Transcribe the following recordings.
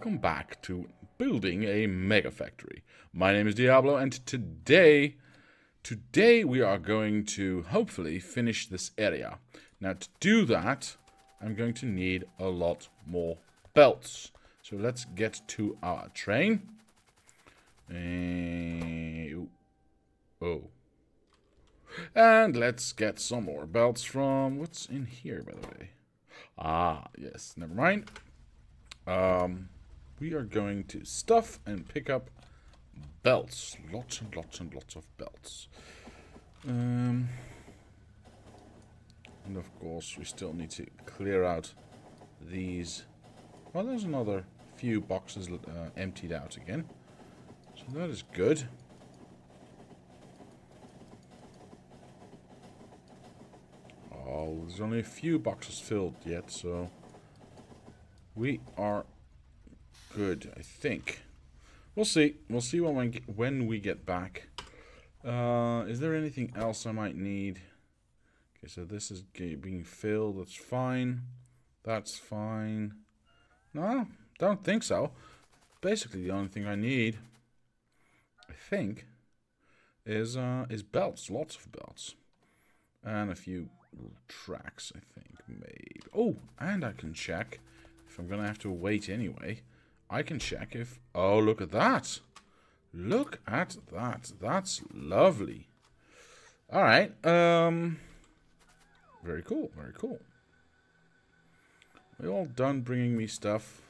welcome back to building a mega factory. My name is Diablo, and today we are going to hopefully finish this area. Now to do that, I'm going to need a lot more belts. So let's get to our train. And let's get some more belts from... What's in here, by the way? Ah, yes, never mind. We are going to stuff and pick up belts. Lots and lots and lots of belts. And of course, we still need to clear out these. Well, there's another few boxes emptied out again. So that is good. Oh, there's only a few boxes filled yet, so we are good, I think. We'll see. We'll see when we get back. Is there anything else I might need? Okay, so this is being filled. That's fine. That's fine. No, don't think so. Basically, the only thing I need, I think, is belts. Lots of belts. And a few tracks, I think, maybe. Oh, and I can check, if I'm going to have to wait anyway, I can check if... Oh, look at that. Look at that. That's lovely. Alright, very cool, very cool. Are you all done bringing me stuff?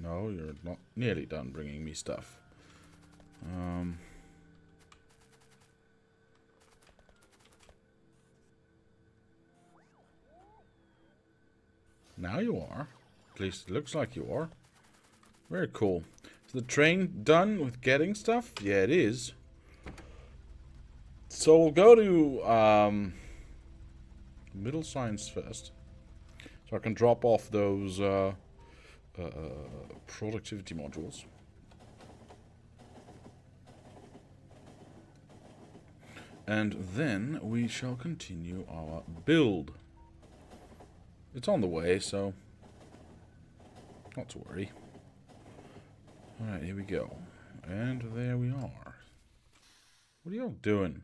No, you're not nearly done bringing me stuff. Now you are. At least it looks like you are. Very cool. Is the train done with getting stuff? Yeah, it is. So we'll go to middle science first. So I can drop off those productivity modules. And then we shall continue our build. It's on the way, so not to worry. Alright, here we go. And there we are. What are y'all doing?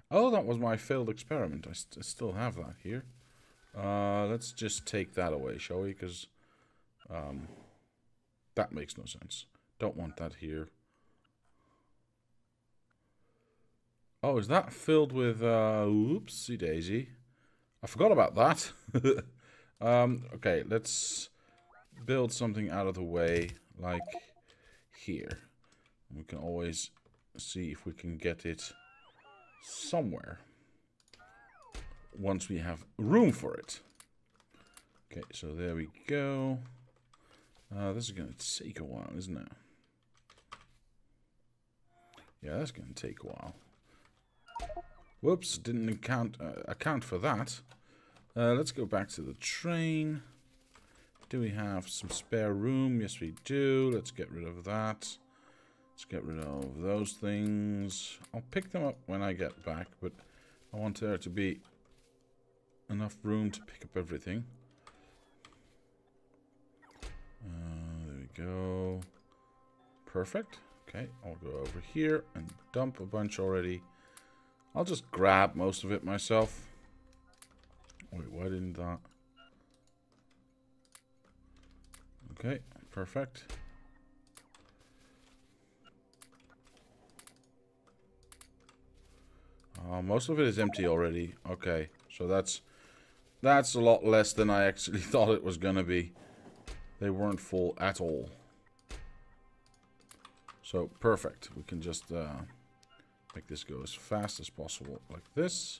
Oh, that was my failed experiment. I still have that here. Let's just take that away, shall we? Because that makes no sense. Don't want that here. Oh, is that filled with... Oopsie daisy. I forgot about that. Okay, let's build something out of the way, like here. We can always see if we can get it somewhere once we have room for it. Okay, so there we go. This is going to take a while, isn't it? Yeah, that's going to take a while. Whoops, didn't account for that. Let's go back to the train. Do we have some spare room? Yes, we do. Let's get rid of that. Let's get rid of those things. I'll pick them up when I get back, but I want there to be enough room to pick up everything. There we go. Perfect. Okay, I'll go over here and dump a bunch already. I'll just grab most of it myself. Wait, why didn't that? Okay, perfect. Most of it is empty already. Okay, so that's a lot less than I actually thought it was gonna be. They weren't full at all. So perfect. We can just make this go as fast as possible, like this.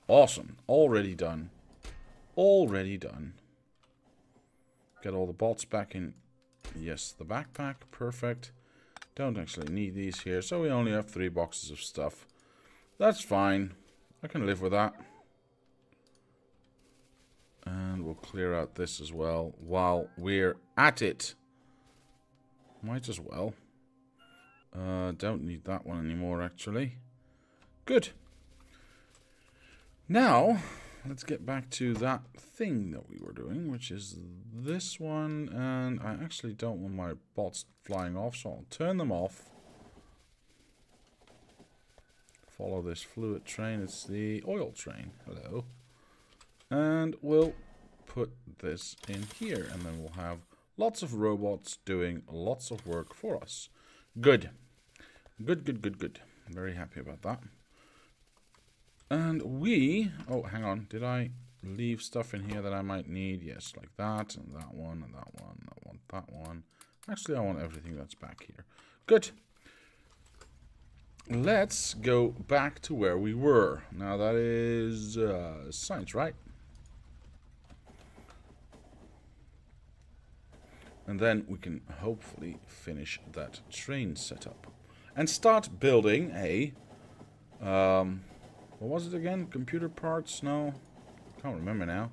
Awesome. Already done. Already done. Get all the bolts back in. Yes, the backpack. Perfect. Don't actually need these here, so we only have 3 boxes of stuff. That's fine. I can live with that. And we'll clear out this as well while we're at it. Might as well. Don't need that one anymore, actually. Good. Now, let's get back to that thing that we were doing, which is this one. And I actually don't want my bots flying off, so I'll turn them off. Follow this fluid train. It's the oil train. Hello. And we'll put this in here, and then we'll have lots of robots doing lots of work for us. Good. Good, good, good, good. I'm very happy about that. And we... Oh, hang on. Did I leave stuff in here that I might need? Yes, like that, and that one, and that one. I want that one. Actually, I want everything that's back here. Good. Let's go back to where we were. Now, that is science, right? And then we can hopefully finish that train setup. And start building a... what was it again? Computer parts? No. Can't remember now.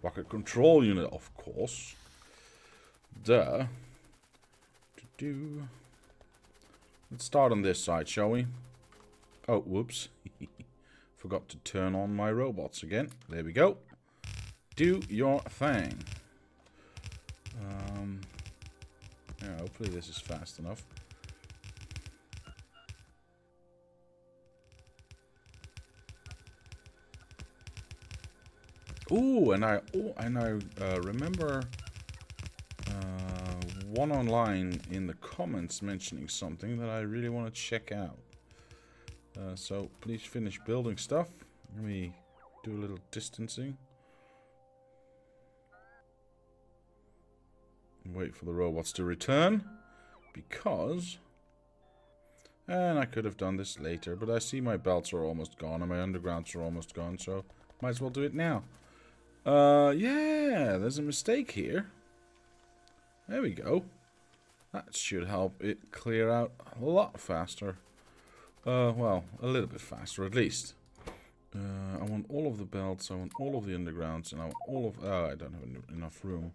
Rocket control unit, of course. Duh. Let's start on this side, shall we? Oh, whoops. Forgot to turn on my robots again. There we go. Do your thing. Yeah, hopefully this is fast enough. Ooh, and I remember one online in the comments mentioning something that I really want to check out. So please finish building stuff. Let me do a little distancing. Wait for the robots to return, because... And I could have done this later, but I see my belts are almost gone and my undergrounds are almost gone, so might as well do it now. Yeah, there's a mistake here. There we go. That should help it clear out a lot faster. Well, a little bit faster at least. I want all of the belts, I want all of the undergrounds, and I want all of... I don't have enough room.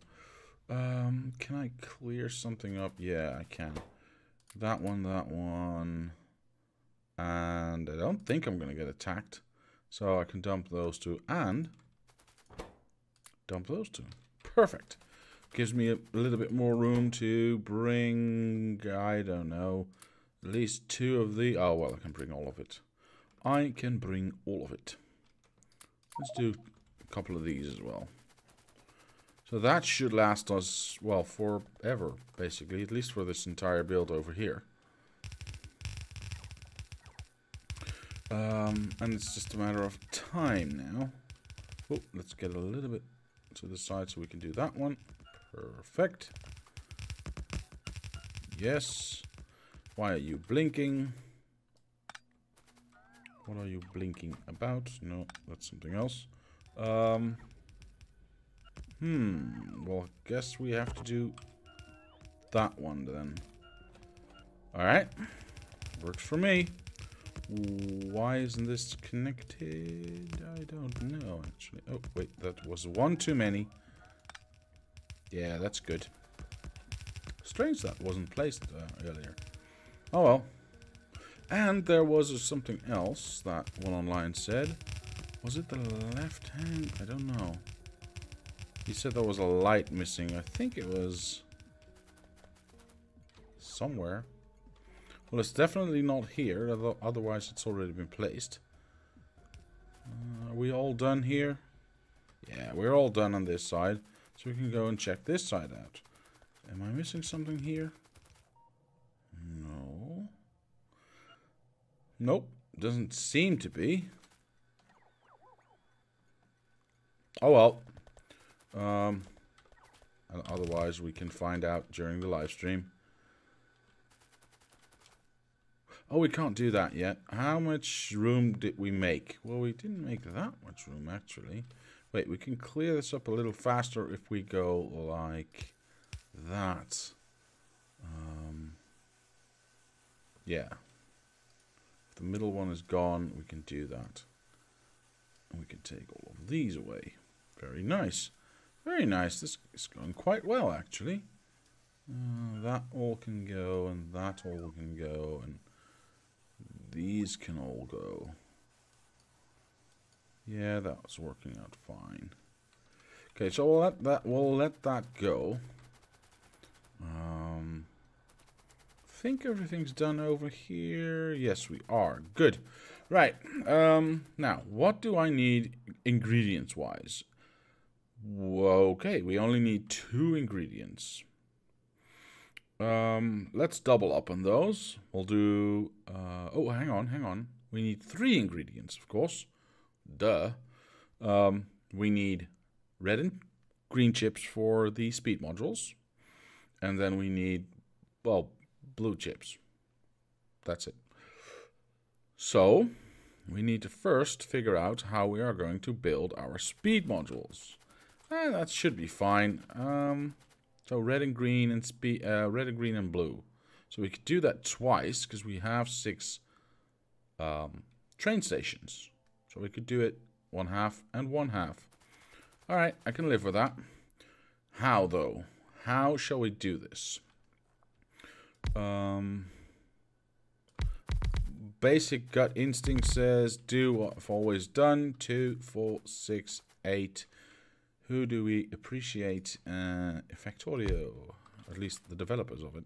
Can I clear something up? Yeah, I can. That one. And I don't think I'm going to get attacked. So I can dump those two and dump those two. Perfect. Gives me a little bit more room to bring, I don't know, at least two of the... Oh, well, I can bring all of it. I can bring all of it. Let's do a couple of these as well. So that should last us, well, forever, basically. At least for this entire build over here. And it's just a matter of time now. Oh, let's get a little bit to the side so we can do that one. Perfect. Yes. Why are you blinking? What are you blinking about? No, that's something else. Well, I guess we have to do that one then. Alright. Works for me. Why isn't this connected? I don't know, actually. Oh, wait, that was one too many. Yeah, that's good. Strange that wasn't placed earlier. Oh well. And there was something else that one online said. Was it the left hand? I don't know. He said there was a light missing. I think it was somewhere. Well, it's definitely not here. Otherwise, it's already been placed. Are we all done here? Yeah, we're all done on this side. So we can go and check this side out. Am I missing something here? No. Nope. Doesn't seem to be. Oh well. And otherwise we can find out during the live stream. Oh, we can't do that yet. How much room did we make? Well, we didn't make that much room, actually. Wait, we can clear this up a little faster if we go like that. Yeah. If the middle one is gone, we can do that. And we can take all of these away. Very nice. Very nice. This is going quite well, actually. That all can go, and that all can go, and these can all go. Yeah, that was working out fine. Okay, so we'll let that go. Think everything's done over here. Yes, we are. Good. Right. Now, what do I need ingredients-wise? Okay, we only need 2 ingredients. Let's double up on those. We'll do... oh, hang on. We need 3 ingredients, of course. Duh. We need red and green chips for the speed modules. And then we need, well, blue chips. That's it. So, we need to first figure out how we are going to build our speed modules. That should be fine. So red and green and red and green and blue. So we could do that twice because we have 6 train stations. So we could do it 1/2 and 1/2. All right, I can live with that. How though? How shall we do this? Basic gut instinct says do what I've always done. 2, 4, 6, 8. Who do we appreciate? Factorio, at least the developers of it.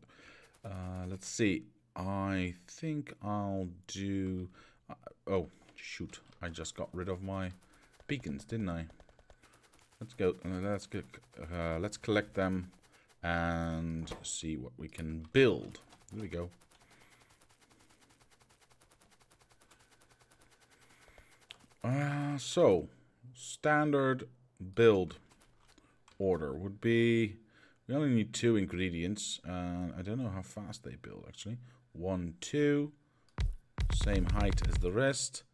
Let's see. I think I'll do... oh, shoot. I just got rid of my beacons, didn't I? Let's go. Let's collect them and see what we can build. Here we go. So, standard build order would be... we only need 2 ingredients. I don't know how fast they build, actually. 1, 2. Same height as the rest.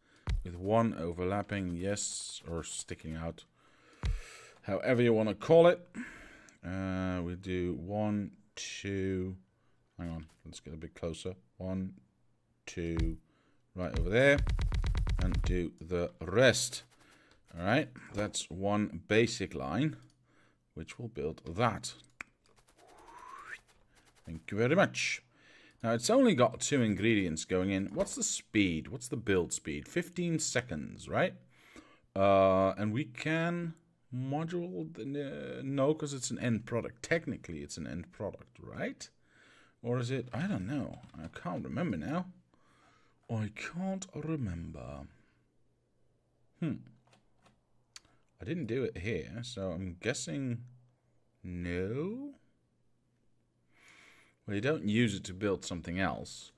With 1 overlapping, yes, or sticking out. However you want to call it. We do 1, 2. Hang on, let's get a bit closer. 1, 2, right over there. And do the rest. Alright, that's 1 basic line, which will build that. Thank you very much. Now, it's only got 2 ingredients going in. What's the speed? What's the build speed? 15 seconds, right? And we can module... no, because it's an end product. Technically, it's an end product, right? Or is it... I don't know. I can't remember now. I can't remember. I didn't do it here, so I'm guessing no. Well, you don't use it to build something else.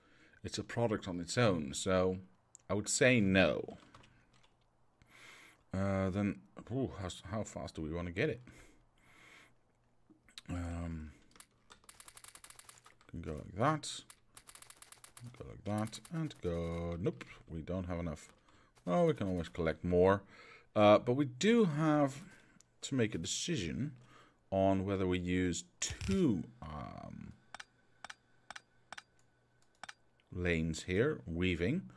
It's a product on its own, so I would say no. Then, ooh, how fast do we want to get it? Can go like that. Go like that, and go... nope, we don't have enough. Well, we can always collect more. But we do have to make a decision on whether we use 2 lanes here, weaving,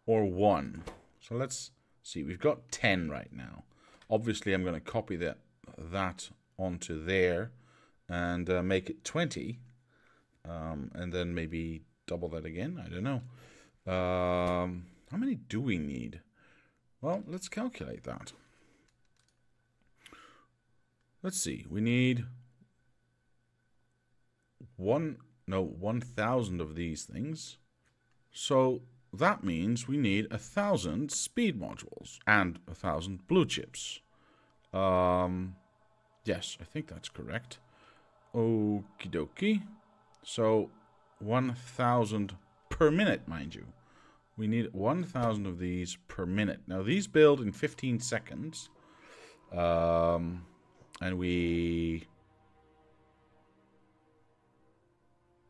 or 1. So let's see, we've got 10 right now. Obviously, I'm going to copy that onto there and make it 20. And then maybe double that again. I don't know. How many do we need? Well, let's calculate that. Let's see. We need 1,000 of these things. So that means we need 1,000 speed modules and 1,000 blue chips. Yes, I think that's correct. Okie dokie. So 1,000 per minute, mind you. We need 1,000 of these per minute. Now, these build in 15 seconds. And we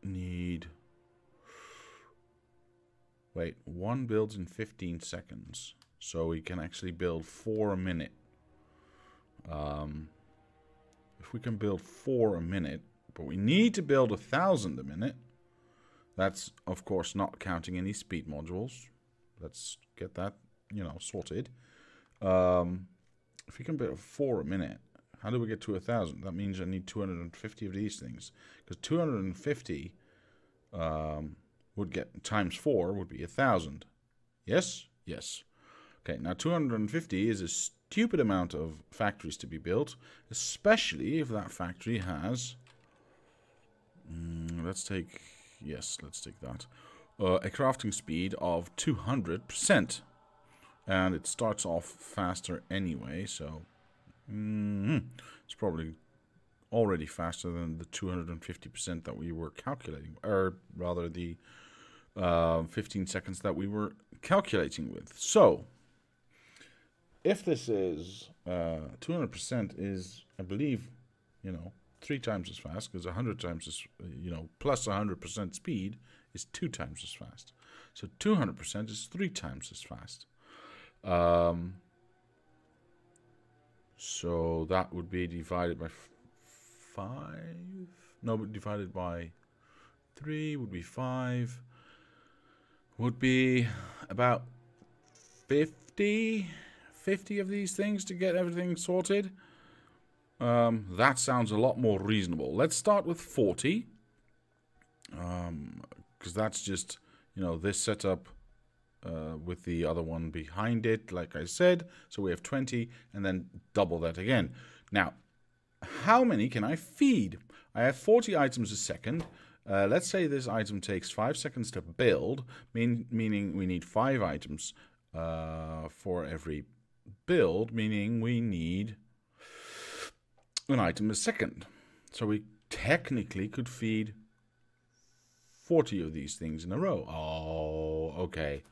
need... wait, 1 builds in 15 seconds. So we can actually build 4 a minute. If we can build 4 a minute, but we need to build 1,000 a minute. That's, of course, not counting any speed modules. Let's get that, sorted. If we can build 4 a minute, how do we get to 1,000? That means I need 250 of these things. Because 250 would get, times 4 would be 1,000. Yes? Yes. Okay, now 250 is a stupid amount of factories to be built, especially if that factory has... let's take that. A crafting speed of 200%. And it starts off faster anyway, so... it's probably already faster than the 250% that we were calculating. Or rather, the 15 seconds that we were calculating with. So... if this is 200% is, I believe, 3 times as fast, because 100 times as, plus 100% speed is 2 times as fast. So 200% is 3 times as fast. So that would be divided by 5. No, but divided by 3 would be 5. Would be about 50 of these things to get everything sorted. That sounds a lot more reasonable. Let's start with 40. Because that's just, this setup with the other one behind it, like I said. So we have 20 and then double that again. Now, how many can I feed? I have 40 items a second. Let's say this item takes 5 seconds to build, meaning we need 5 items for every build, meaning we need an item a second. So we technically could feed 40 of these things in a row. Oh, okay.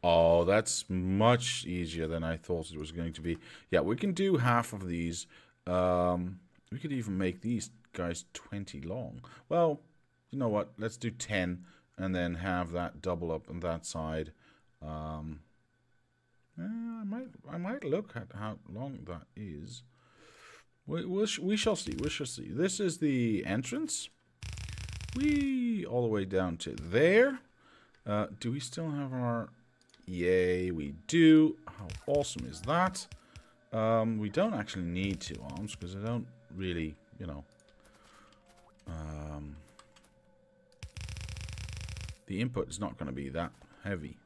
Oh, that's much easier than I thought it was going to be. Yeah, we can do half of these. We could even make these guys 20 long. Well, you know what? Let's do 10 and then have that double up on that side. I might look at how long that is. We shall see. We shall see. This is the entrance. All the way down to there. Do we still have our... Yay, we do. How awesome is that? We don't actually need 2 arms because I don't really, the input is not going to be that heavy.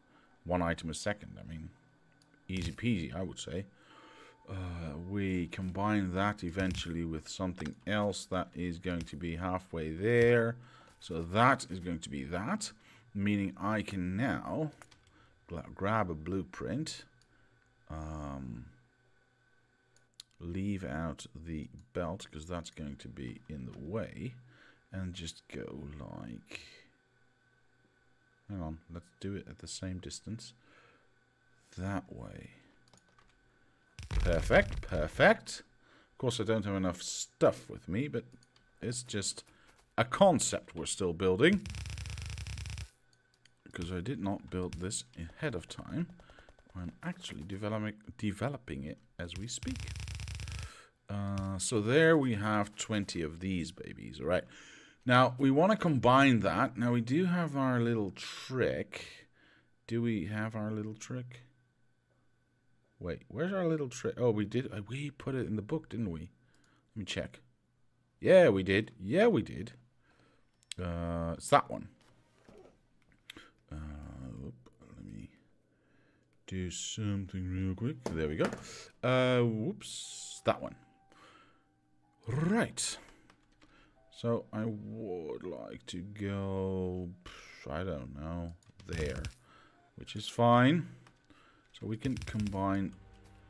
1 item a second. I mean, easy peasy, I would say. We combine that eventually with something else that is going to be halfway there. So that is going to be that, meaning I can now grab a blueprint, leave out the belt because that's going to be in the way, and just go like... Hang on, let's do it at the same distance. That way. Perfect, perfect. Of course, I don't have enough stuff with me, but it's just a concept we're still building. Because I did not build this ahead of time. I'm actually developing it as we speak. So there we have 20 of these babies, all right? Now, we want to combine that. Now, we do have our little trick. Do we have our little trick? Wait, where's our little trick? Oh, we did. We put it in the book, didn't we? Let me check. Yeah, we did. Yeah, we did. It's that one. Let me do something real quick. There we go. Whoops. That one. Right. So I would like to go, I don't know, there, which is fine. So we can combine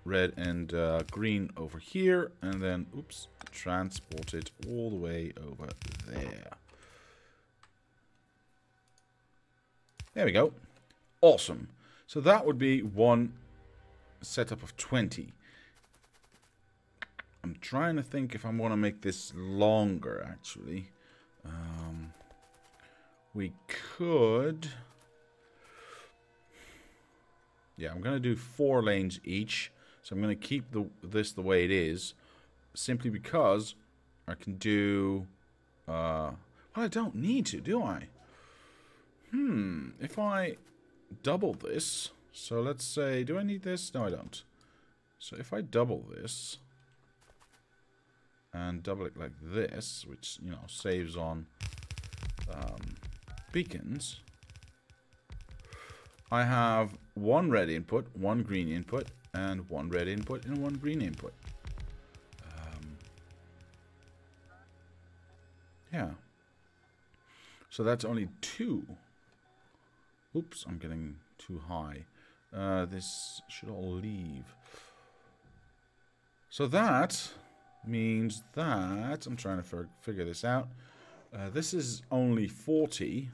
red and green over here, and then, oops, transport it all the way over there. There we go. Awesome. So that would be one setup of 20. I'm trying to think if I want to make this longer, actually. We could... Yeah, I'm going to do 4 lanes each. So I'm going to keep this the way it is. Simply because I can do... well, I don't need to, do I? If I double this... So let's say... Do I need this? No, I don't. So if I double this... and double it like this, which, you know, saves on beacons. I have one red input, one green input, and one red input and one green input. Yeah. So that's only 2. Oops, I'm getting too high. This should all leave. So that means that... I'm trying to figure this out. This is only 40.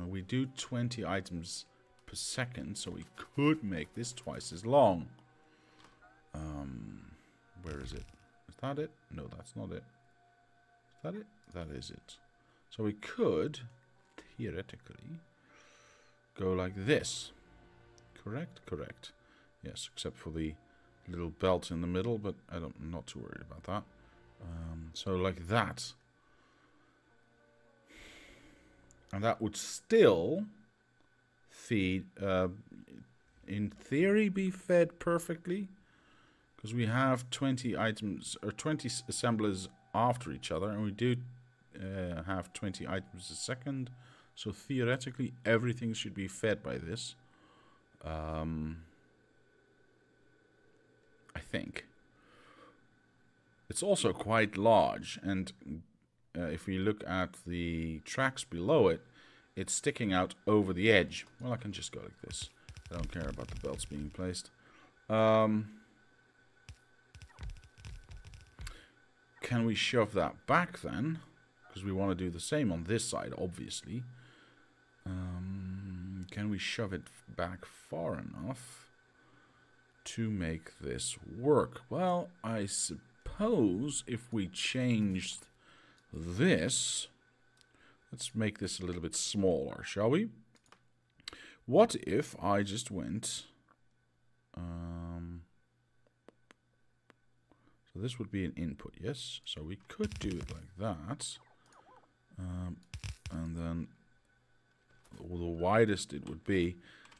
We do 20 items per second, so we could make this twice as long. Where is it? Is that it? No, that's not it. Is that it? That is it. So we could, theoretically, go like this. Correct? Correct. Yes, except for the little belt in the middle, but I'm not too worried about that. So like that. And that would still feed, in theory, be fed perfectly. Because we have 20 items, or 20 assemblers after each other, and we do have 20 items a second. So theoretically, everything should be fed by this. I think. It's also quite large, and if we look at the tracks below it, it's sticking out over the edge. Well, I can just go like this. I don't care about the belts being placed. Can we shove that back then? Because we want to do the same on this side, obviously. Can we shove it back far enough to make this work? Well, I suppose if we changed this... Let's make this a little bit smaller, shall we? What if I just went... so this would be an input, yes? So we could do it like that. And then the widest it would be.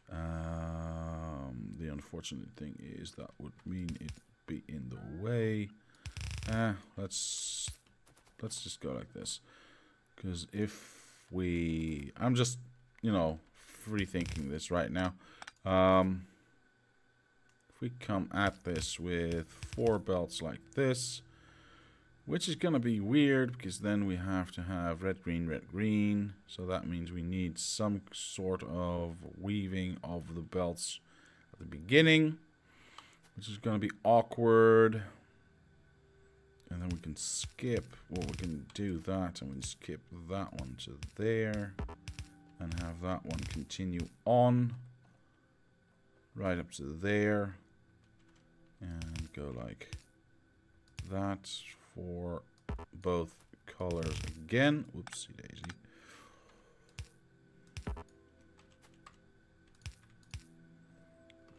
The unfortunate thing is that would mean it'd be in the way. Let's just go like this. Because if we... I'm just, you know, free thinking this right now. If we come at this with 4 belts like this, which is going to be weird because then we have to have red, green. So that means we need some sort of weaving of the belts at the beginning, which is going to be awkward. And then we can skip, well, we can do that, and we skip that one to there, and have that one continue on, right up to there, and go like that for both colors again. Whoopsie daisy.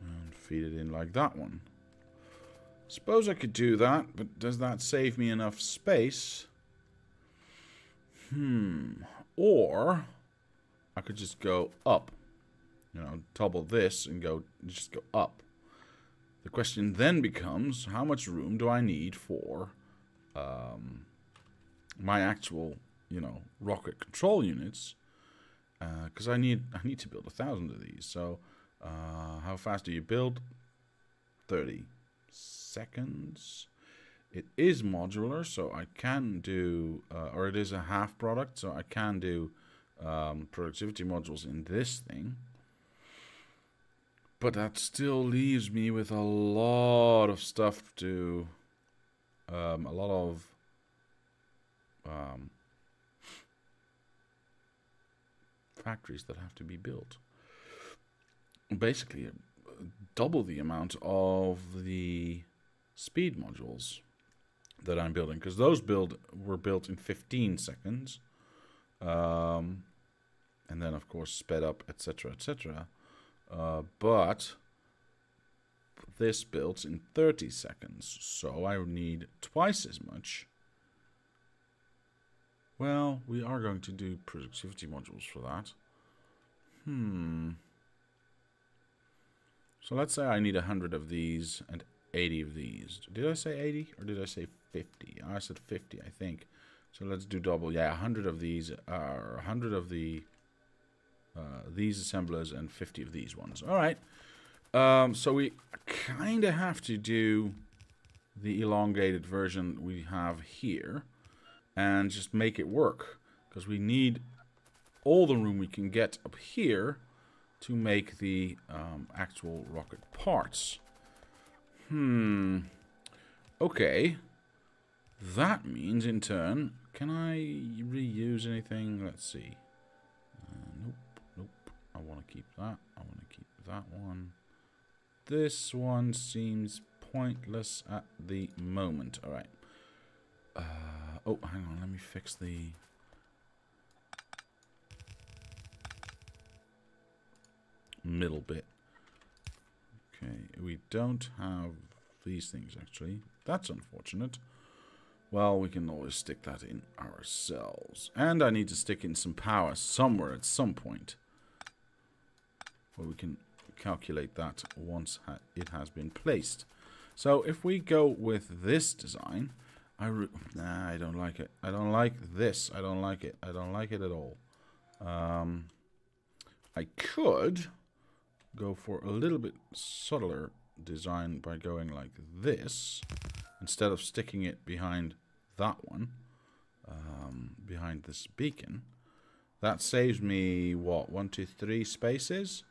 And feed it in like that one. Suppose I could do that, but does that save me enough space? Or I could just go up. You know, double this and just go up. The question then becomes, how much room do I need for my actual, you know, rocket control units? Because I need to build 1,000 of these. So how fast do you build? 30 seconds. It is modular, so I can do, or it is a half product, so I can do productivity modules in this thing. But that still leaves me with a lot of stuff to, a lot of factories that have to be built. Basically, double the amount of the speed modules that I'm building, because those were built in 15 seconds, and then of course sped up, etc., etc. But this built in 30 seconds, so I would need twice as much. Well, we are going to do productivity modules for that. So let's say I need 100 of these and 80 of these. Did I say 80 or did I say 50? I said 50, I think. So let's do double. Yeah, 100 of these are 100 of the these assemblers and 50 of these ones. All right. So we kind of have to do the elongated version we have here and just make it work, because we need all the room we can get up here to make the actual rocket parts. Okay. That means, in turn, can I reuse anything? Let's see. Nope. I want to keep that. I want to keep that one. This one seems pointless at the moment. All right. Oh, hang on. Let me fix the... middle bit. Okay, we don't have these things, actually. That's unfortunate. Well, we can always stick that in ourselves. And I need to stick in some power somewhere at some point. Well, we can calculate that once it has been placed. So if we go with this design, nah, I don't like it. I don't like this. I don't like it. I don't like it at all. I could go for a little bit subtler design by going like this, instead of sticking it behind that one, behind this beacon. That saves me, what, 1, 2, 3 spaces,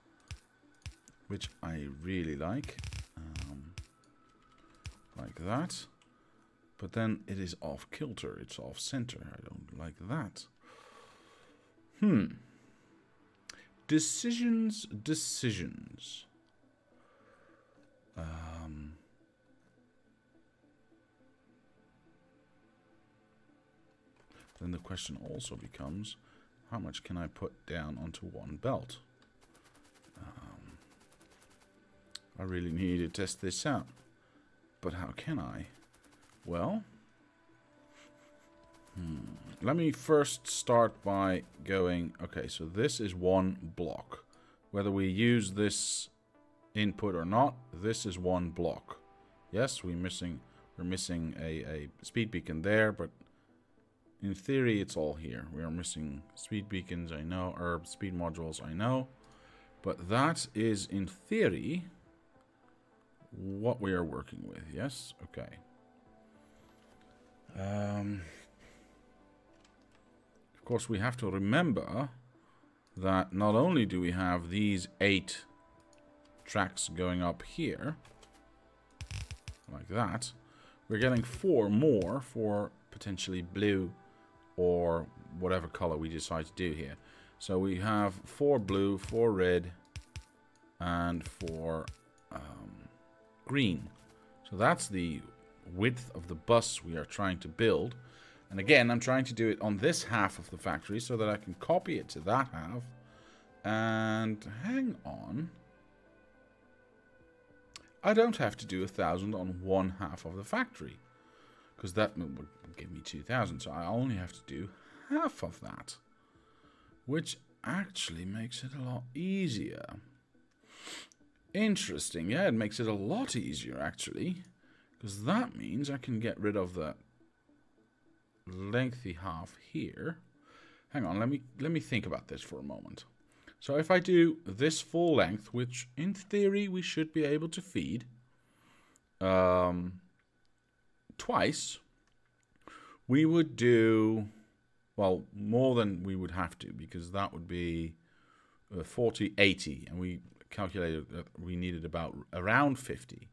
which I really like that. But then it is off kilter, it's off center. I don't like that. Decisions. Then the question also becomes, how much can I put down onto one belt? I really need to test this out. But how can I? Well, let me first start by going, okay, so this is one block. Whether we use this input or not, this is one block. Yes, we're missing a speed beacon there, but in theory it's all here. We are missing speed beacons, I know, or speed modules, I know. But that is, in theory, what we are working with. Yes? Okay. Of course, we have to remember that not only do we have these 8 tracks going up here, like that, we're getting 4 more for potentially blue or whatever color we decide to do here. So we have 4 blue, 4 red, and 4 green. So that's the width of the bus we are trying to build. And again, I'm trying to do it on this half of the factory so that I can copy it to that half. And hang on. I don't have to do 1,000 on one half of the factory, because that would give me 2,000. So I only have to do half of that, which actually makes it a lot easier. Interesting. Yeah, it makes it a lot easier, actually, because that means I can get rid of the lengthy half here. Hang on, let me think about this for a moment. So if I do this full length, which in theory we should be able to feed twice, we would do, well, more than we would have to, because that would be 40, 80, and we calculated that we needed about around 50.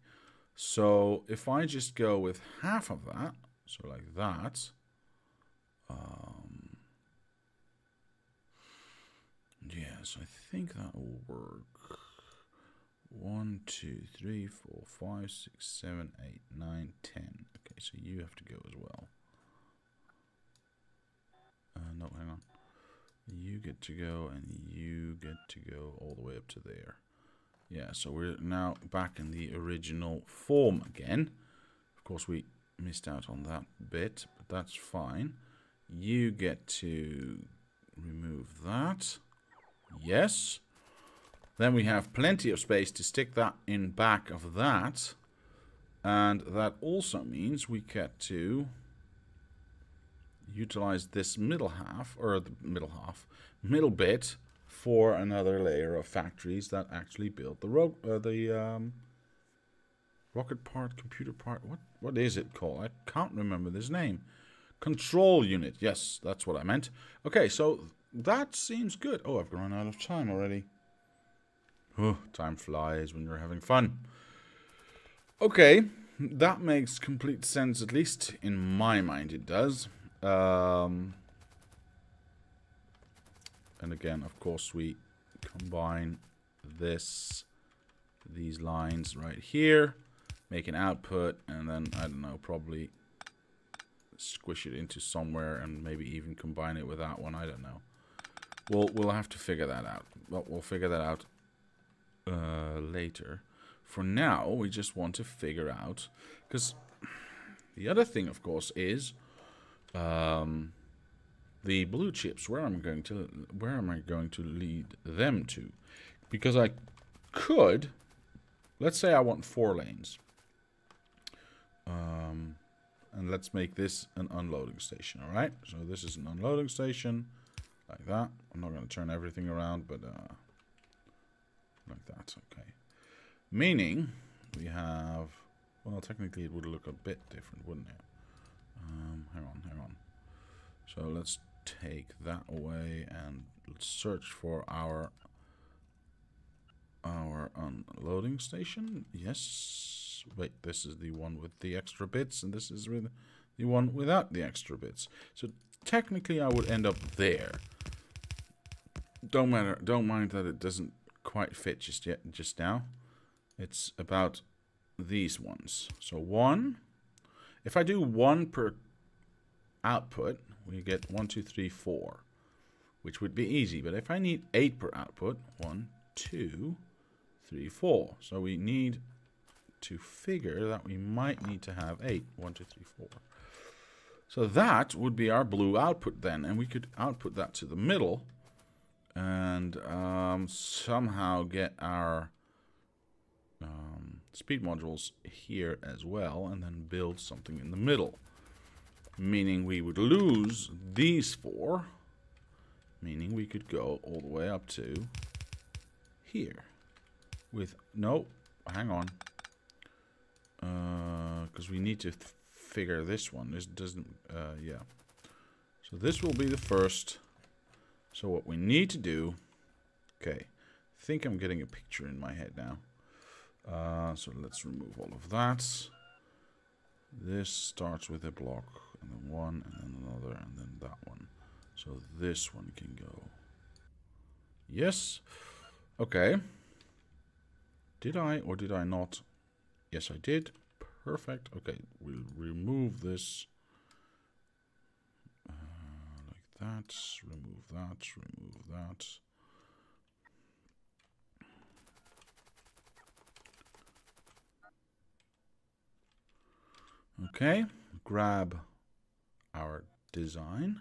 So if I just go with half of that, so like that, yes, I think that will work. 1, 2, 3, 4, 5, 6, 7, 8, 9, 10. Okay, so you have to go as well. No, hang on. You get to go, and you get to go all the way up to there. Yeah, so we're now back in the original form again. Of course, we missed out on that bit, but that's fine. You get to remove that. Yes. Then we have plenty of space to stick that in back of that. And that also means we get to utilize this middle half, or the middle bit, for another layer of factories that actually build the rocket part, computer part. What is it called? I can't remember this name. Control unit. Yes, that's what I meant. Okay, so that seems good. Oh, I've run out of time already. Oh, time flies when you're having fun. Okay, that makes complete sense, at least in my mind it does. And again, of course, we combine these lines right here, make an output, and then, I don't know, probably squish it into somewhere and maybe even combine it with that one. I don't know. We'll have to figure that out. But we'll figure that out later. For now, we just want to figure out, because the other thing, of course, is the blue chips. Where am I going to lead them to? Because I could, let's say I want 4 lanes, and let's make this an unloading station. All right. So this is an unloading station, like that. I'm not going to turn everything around, but like that. Okay. Meaning we have, well, technically it would look a bit different, wouldn't it? Hang on. So let's take that away and let's search for our unloading station. Yes. Wait, this is the one with the extra bits, and this is the one without the extra bits. So technically I would end up there. Don't mind that it doesn't quite fit just now. It's about these ones. So 1. If I do 1 per output, we get 1, 2, 3, 4, which would be easy. But if I need 8 per output, 1, 2, 3, 4. So we need to figure that we might need to have 8. 1, 2, 3, 4. So that would be our blue output then, and we could output that to the middle and somehow get our speed modules here as well, and then build something in the middle. Meaning we would lose these 4, meaning we could go all the way up to here. With, no, hang on. Because we need to figure this one. This doesn't, yeah. So this will be the first. So what we need to do, okay, I think I'm getting a picture in my head now. So let's remove all of that. This starts with a block, and then 1, and then another, and then that one. So this one can go. Yes. Okay. Did I or did I not? Yes, I did. Perfect. Okay, we'll remove this. Like that. Remove that. Remove that. Okay, grab our design.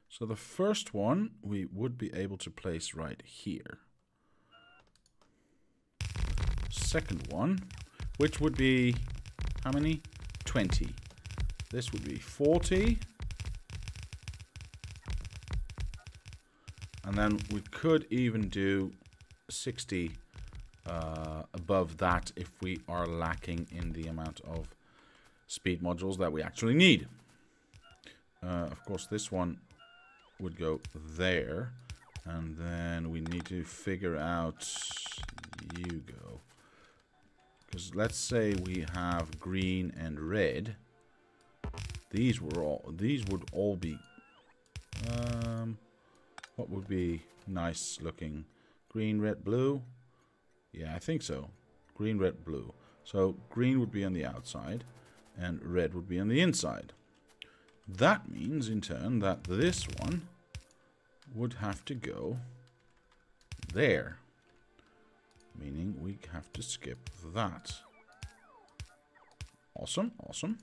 So the first one we would be able to place right here. Second one, which would be how many? 20. This would be 40. And then we could even do 60 above that if we are lacking in the amount of speed modules that we actually need. Of course, this one would go there, and then we need to figure out, you go, because let's say we have green and red. These would all be what would be nice looking? Green, red, blue. Yeah, I think so. Green, red, blue. So green would be on the outside and red would be on the inside. That means in turn that this one would have to go there, meaning we have to skip that. Awesome, awesome.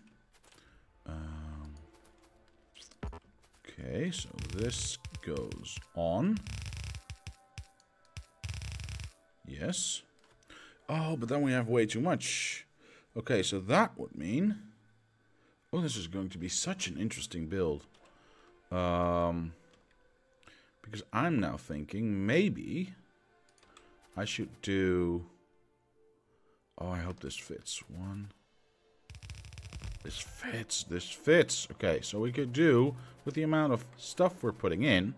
Okay, so this goes on. Yes. Oh, but then we have way too much. Okay, so that would mean... Oh, this is going to be such an interesting build. Because I'm now thinking maybe I should do... Oh, I hope this fits. One. This fits. This fits. Okay, so we could do with the amount of stuff we're putting in.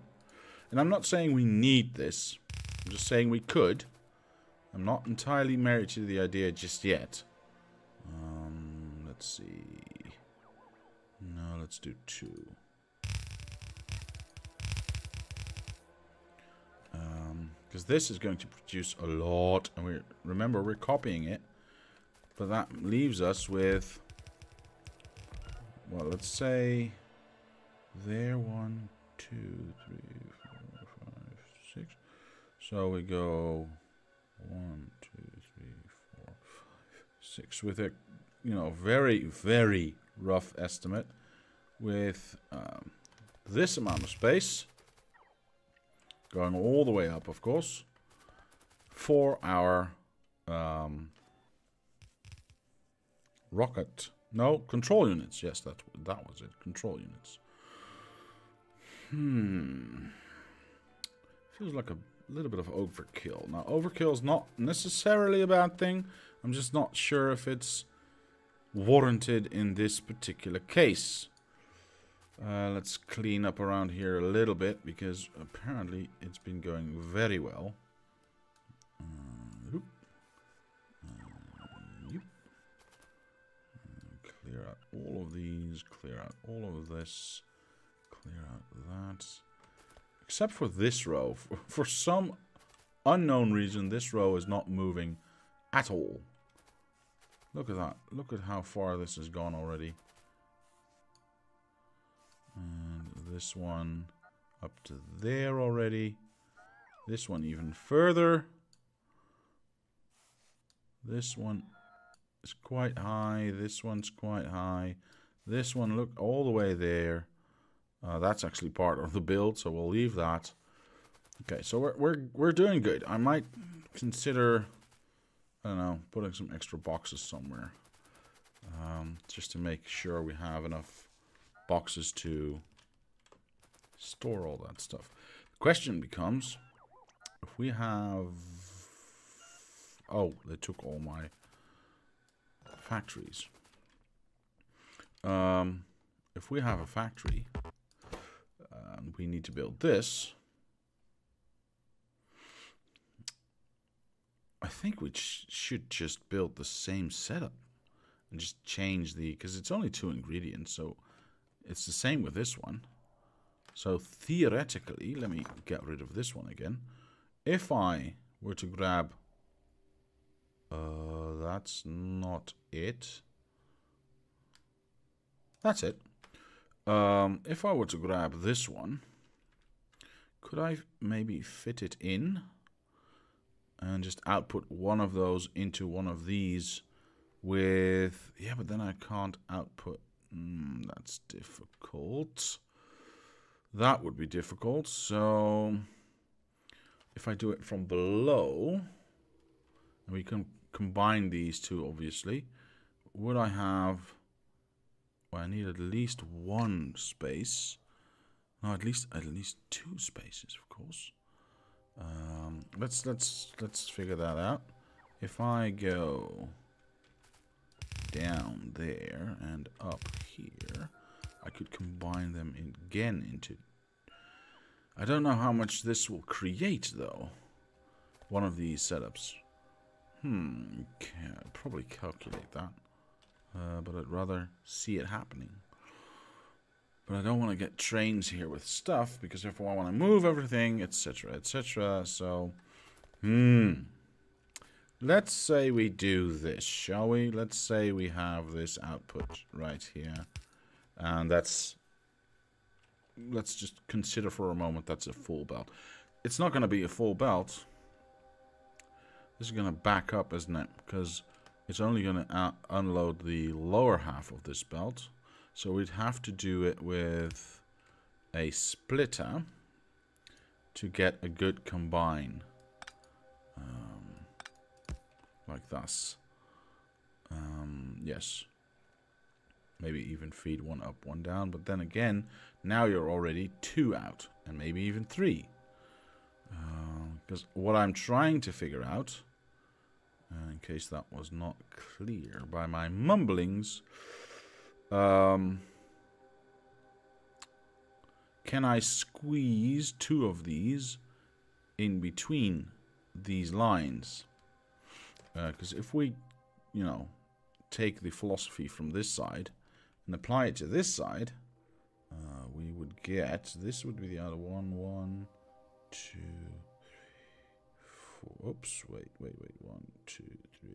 And I'm not saying we need this. I'm just saying we could. I'm not entirely married to the idea just yet. Let's see. No, let's do 2. Because this is going to produce a lot. And remember, we're copying it. But that leaves us with... Well, let's say... There, 1, 2, 3, 4, 5, 6. So we go 1, 2, 3, 4, 5, 6 with a, you know, very, very rough estimate with this amount of space going all the way up, of course, for our rocket. No, control units. Yes, that was it. Control units. Feels like a little bit of overkill. Now, overkill is not necessarily a bad thing. I'm just not sure if it's warranted in this particular case. Let's clean up around here a little bit, because apparently it's been going very well. Clear out all of these. Clear out all of this. Clear out that. Except for this row. For some unknown reason, this row is not moving at all. Look at that. Look at how far this has gone already. And this one up to there already. This one even further. This one is quite high. This one's quite high. This one, look, all the way there. That's actually part of the build, so we'll leave that. Okay, so we're doing good. I might consider, I don't know, putting some extra boxes somewhere, just to make sure we have enough boxes to store all that stuff. The question becomes, if we have... Oh, they took all my factories. If we have a factory, we need to build this. I think we should just build the same setup and just change the... Because it's only 2 ingredients, so it's the same with this one. So theoretically, let me get rid of this one again. If I were to grab... that's not it. That's it. If I were to grab this one, could I maybe fit it in and just output one of those into one of these with... Yeah, but then I can't output... that's difficult. That would be difficult. So if I do it from below, and we can combine these two, obviously, would I have... Well, I need at least 1 space. No, at least 2 spaces, of course. Let's figure that out. If I go down there and up here, I could combine them again into... I don't know how much this will create, though. One of these setups. I'd probably calculate that. But I'd rather see it happening. But I don't want to get trains here with stuff, because if I want to move everything, etc., etc. So, let's say we do this, shall we? Let's say we have this output right here. And let's just consider for a moment that's a full belt. It's not going to be a full belt. This is going to back up, isn't it? Because it's only going to unload the lower half of this belt. So we'd have to do it with a splitter to get a good combine. Like thus. Yes. Maybe even feed 1 up, 1 down. But then again, now you're already 2 out. And maybe even 3. Because what I'm trying to figure out, in case that was not clear by my mumblings, can I squeeze 2 of these in between these lines? Because if we, you know, take the philosophy from this side and apply it to this side, we would get, this would be the other one, 1, 2, 4, oops, wait, 1, 2, 3,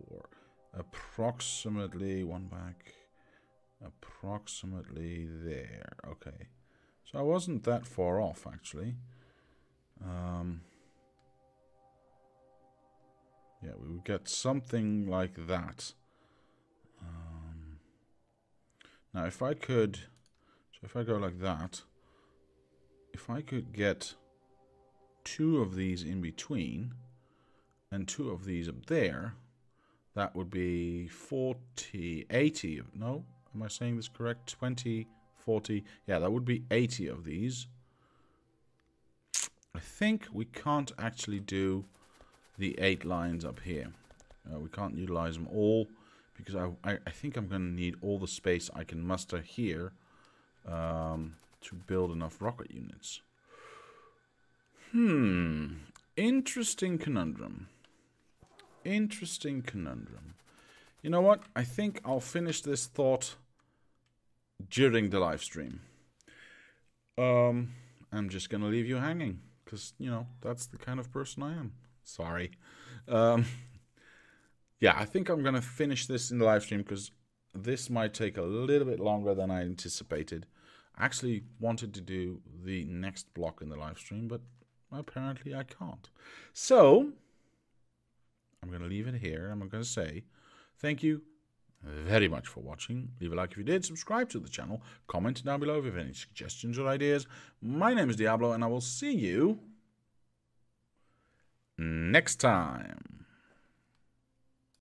4, approximately, one back, approximately there, okay, so I wasn't that far off, actually. Yeah, we would get something like that. Now, if I could, so if I go like that, if I could get 2 of these in between and 2 of these up there, that would be 40, 80, no, am I saying this correct? 20, 40, yeah, that would be 80 of these. I think we can't actually do the 8 lines up here. We can't utilize them all, because I think I'm going to need all the space I can muster here to build enough rocket units. Interesting conundrum. Interesting conundrum. You know what? I think I'll finish this thought during the live stream. I'm just going to leave you hanging, because, you know, that's the kind of person I am. Sorry. Yeah, I think I'm going to finish this in the live stream, because this might take a little bit longer than I anticipated. I actually wanted to do the next block in the live stream, but apparently I can't. So, I'm going to leave it here. I'm going to say thank you very much for watching. Leave a like if you did. Subscribe to the channel. Comment down below if you have any suggestions or ideas. My name is Diablo, and I will see you next time.